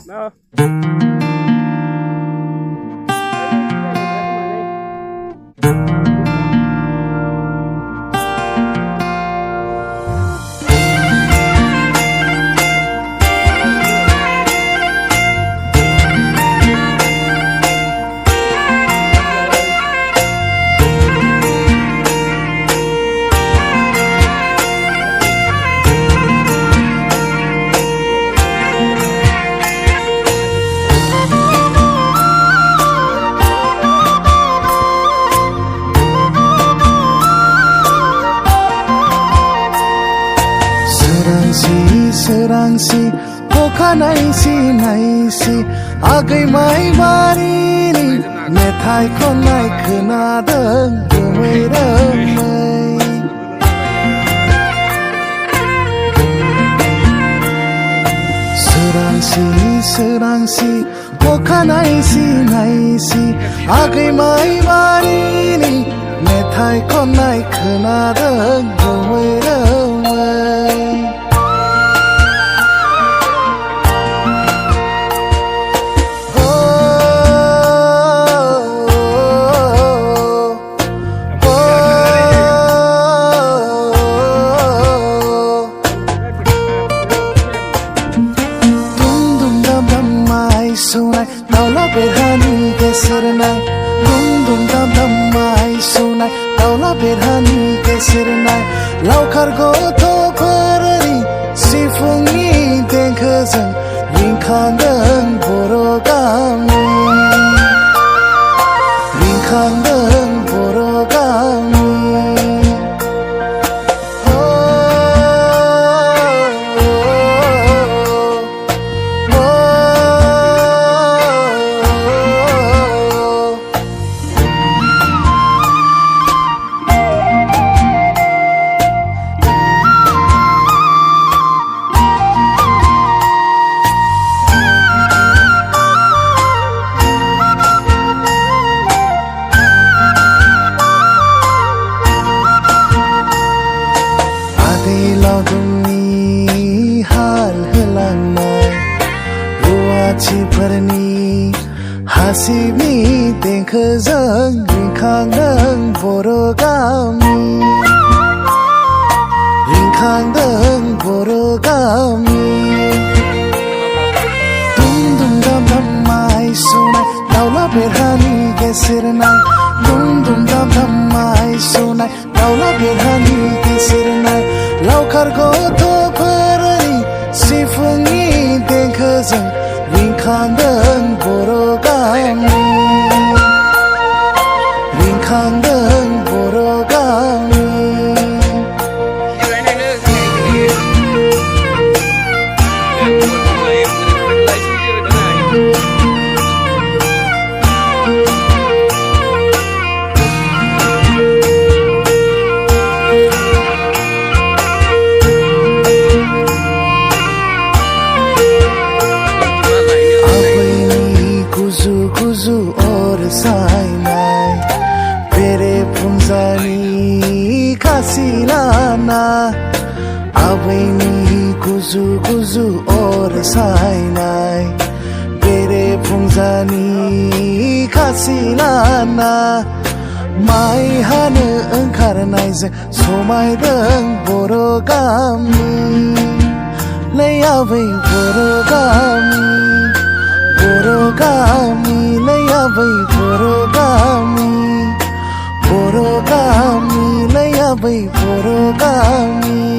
No. सोरांसि अखा नायसि नायसि आगैमाय बारिनि मेथाइ खननाय खोनादों रोमै रोमै सोरांसि सोरांसि अखा नायसि नायसि आगैमाय बारिनि मेथाइ खननाय खोनादों रोमै रोमै sunai daula berhani geserna dum dum dam dam mai sunai daula berhani geserna laukar got'फोरनि सिफुंनि देंखोजों रिंखांदों बर' गामि रिंखांदों बर' गामि रुवाथिफोरनि हासिबनि देंखोजों रिंखांदों बर' गामि रिंखांदों बर' गामि दुम दुम दाम दाम माइ सौनाय दाउला बेरहानि गेसेरनाय दुम दुम दाम दाम माइ सौनाय दाउला बेरहानि गेसेरनाय लावखार गथ'फोरनि सिफुंनि देंखोजों रिंखांदों बर' गामि रिंखांदों बर' गामि गुजु और साइनाय बेरे फुंजानि खासि लाना आबैनि गुजु गुजु और साइनाय बेरे फुंजानि खासि लाना माइ हानो ओंखारनायजों समायदों बर' गामि लै आबै बर' गामि बर' गामि लै आबै बर' गामि लै आबै बर' गामि